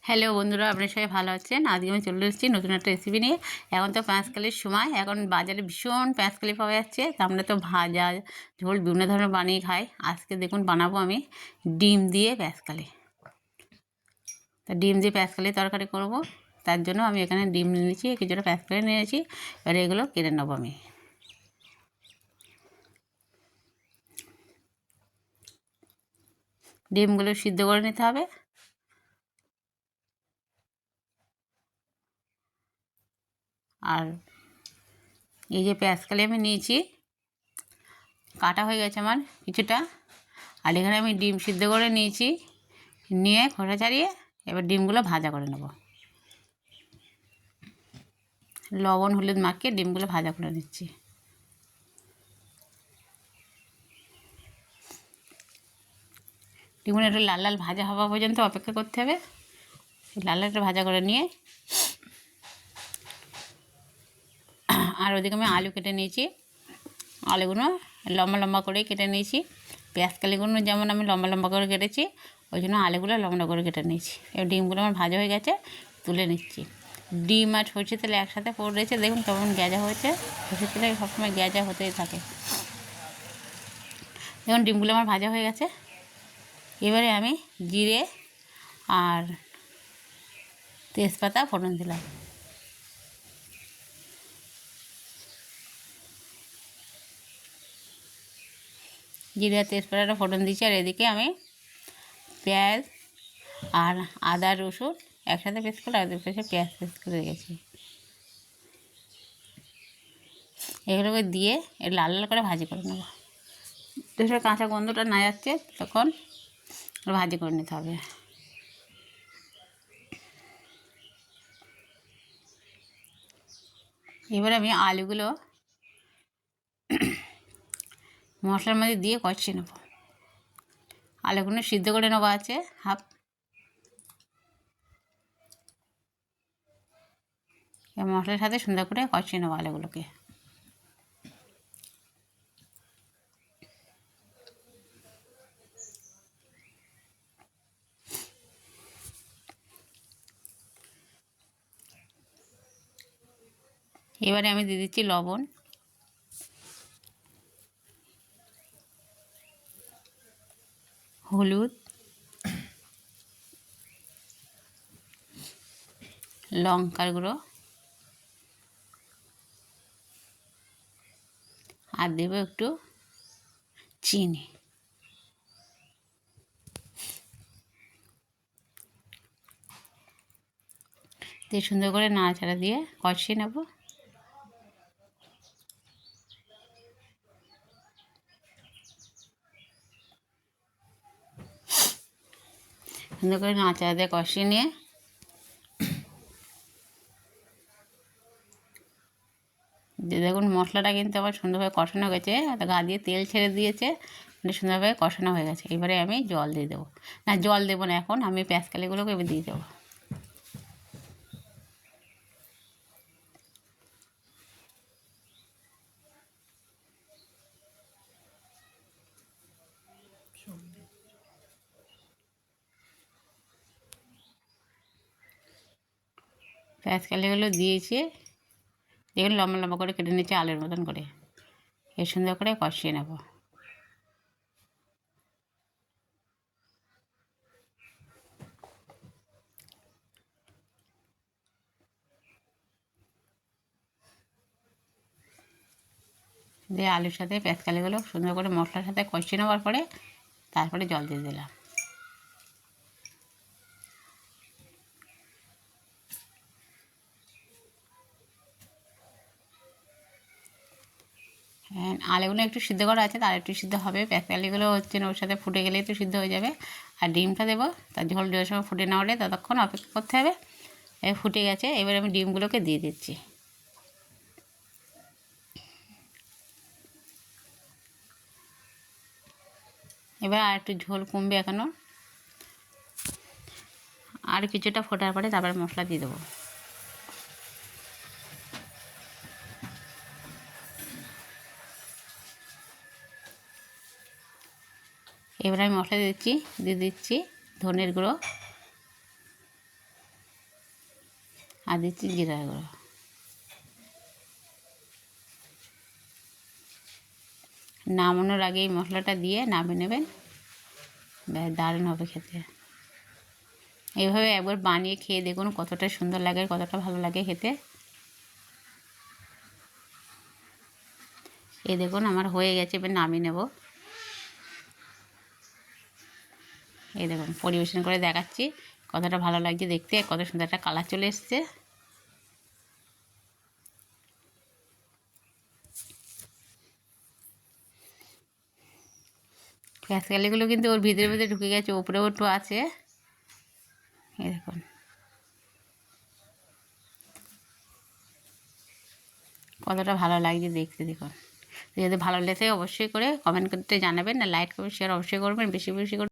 Hello বন্ধুরা, আপনার সবাই ভালো আছেন। আজকে আমি চলে এসেছি নতুন একটা রেসিপি নিয়ে। এখন তো পেঁয়াজকালির সময়, এখন বাজারে ভীষণ পেঁয়াজকালি পাওয়া যাচ্ছে। তা আমরা তো ভাজা ঝোল বিভিন্ন ধরনের বানিয়ে খাই। আজকে দেখুন বানাবো আমি ডিম দিয়ে পেঁয়াজকালি। তা ডিম দিয়ে পেঁয়াজকালি তরকারি করব। তার জন্য আমি এখানে ডিম নিয়ে নিয়েছি, কিছুটা পেঁয়াজকালি নিয়েছি। এবার এগুলো কেটে নেবো আমি। ডিমগুলো সিদ্ধ করে নিতে হবে। আর এই যে পেঁয়াজকালি আমি নিয়েছি, কাটা হয়ে গেছে আমার কিছুটা। আর এখানে আমি ডিম সিদ্ধ করে নিয়েছি, নিয়ে খোসা ছাড়িয়ে এবার ডিমগুলো ভাজা করে নেব। লবণ হলুদ মাখিয়ে ডিমগুলো ভাজা করে নিচ্ছি। ডিমগুলো একটু লাল লাল ভাজা হওয়া পর্যন্ত অপেক্ষা করতে হবে। লাল লাল একটু ভাজা করে নিয়ে আর ওদিকে আমি আলু কেটে নিয়েছি। আলুগুলো লম্বা লম্বা করে কেটে নিয়েছি। পেঁয়াজকালিগুলো যেমন আমি লম্বা লম্বা করে কেটেছি, ওই জন্য আলুগুলো লম্বা করে কেটে নিয়েছি। এবার ডিমগুলো আমার ভাজা হয়ে গেছে, তুলে নিচ্ছি। ডিম আর সরষের তেলে একসাথে পড়েছে, দেখুন কেমন গ্যাজা হয়েছে। সরষের তেলে সবসময় গ্যাজা হতেই থাকে। দেখুন ডিমগুলো আমার ভাজা হয়ে গেছে। এবারে আমি জিরে আর তেজপাতা ফোড়ন দিলাম। জিরে আর তেজপাতাটা ফোড়ন দিচ্ছি। আর এদিকে আমি পেঁয়াজ আর আদা রসুন একসাথে পেস্ট করে আদা পেস্টে পেঁয়াজ পেস্ট করে রেখেছি। এগুলোকে দিয়ে লাল লাল করে ভাজি করে নেবো। যেসব কাঁচা গন্ধটা না যাচ্ছে তখন ভাজি করে নিতে হবে। এবার আমি আলুগুলো মশলার মধ্যে দিয়ে কষিয়ে নেবো। আলুগুলো সিদ্ধ করে নেবো আছে হাফ। মশলার সাথে সুন্দর করে কষিয়ে নেবো আলুগুলোকে। এবারে আমি দিয়ে দিচ্ছি লবণ, হলুদ, লঙ্কার গুঁড়ো আর দেবো একটু চিনি। দিয়ে সুন্দর করে নাড়াচাড়া দিয়ে কষিয়ে নেব। সুন্দর করে নাড়াচাড়া দিয়ে কষিয়ে নিয়ে দেখুন মশলাটা কিন্তু আবার সুন্দরভাবে কষানো হয়ে গেছে। গা দিয়ে তেল ছেড়ে দিয়েছে, সুন্দরভাবে কষানো হয়ে গেছে। এবারে আমি জল দিয়ে দেবো। না, জল দেবো না, এখন আমি পেঁয়াজকালিগুলোকে এবার দিয়ে দেবো। পেঁয়াজকালিগুলো দিয়েছি, দেখুন লম্বা লম্বা করে কেটে নিচ্ছে আলুর মতন করে। এর সুন্দর করে কষিয়ে নেব। দিয়ে আলুর সাথে পেঁয়াজকালিগুলো সুন্দর করে মশলার সাথে কষিয়ে নেওয়ার পরে তারপরে জল দিয়ে দিলাম। হ্যাঁ, আলুগুলো একটু সিদ্ধ করা আছে, তার একটু সিদ্ধ হবে। পেঁয়াজকালিগুলো হচ্ছে না, ওর সাথে ফুটে গেলে একটু সিদ্ধ হয়ে যাবে। আর ডিমটা দেবো, তার ঝোল যে সময় ফুটে না ওঠে ততক্ষণ অপেক্ষা করতে হবে। ফুটে গেছে, এবার আমি ডিমগুলোকে দিয়ে দিচ্ছি। এবার আর একটু ঝোল কমবে এখনও, আর কিছুটা ফোটার পরে তারপরে মশলা দিয়ে দেবো। এবার আমি মশলা দিয়ে দিচ্ছি ধনের গুঁড়ো, আর দিচ্ছি জিরা গুঁড়ো। নামানোর আগে এই মশলাটা দিয়ে নামিয়ে নেবেন, ব্যাস দারুণ হবে খেতে। এইভাবে একবার বানিয়ে খেয়ে দেখুন কতটা সুন্দর লাগে, কতটা ভালো লাগে খেতে। এই দেখুন আমার হয়ে গেছে, এবার নামিয়ে নেব। এই দেখুন পরিবেশন করে দেখাচ্ছি কতটা ভালো লাগছে দেখতে, কত সুন্দর একটা কালার চলে এসছে। পেঁয়াজকালিগুলো কিন্তু ওর ভিতরে ভিতরে ঢুকে গেছে, উপরেও একটু আছে। এই দেখুন কতটা ভালো লাগছে দেখতে, দেখুন। যদি ভালো লেগে অবশ্যই করে কমেন্ট করতে জানাবেন, না লাইক করবেন, শেয়ার অবশ্যই করবেন, বেশি বেশি করে।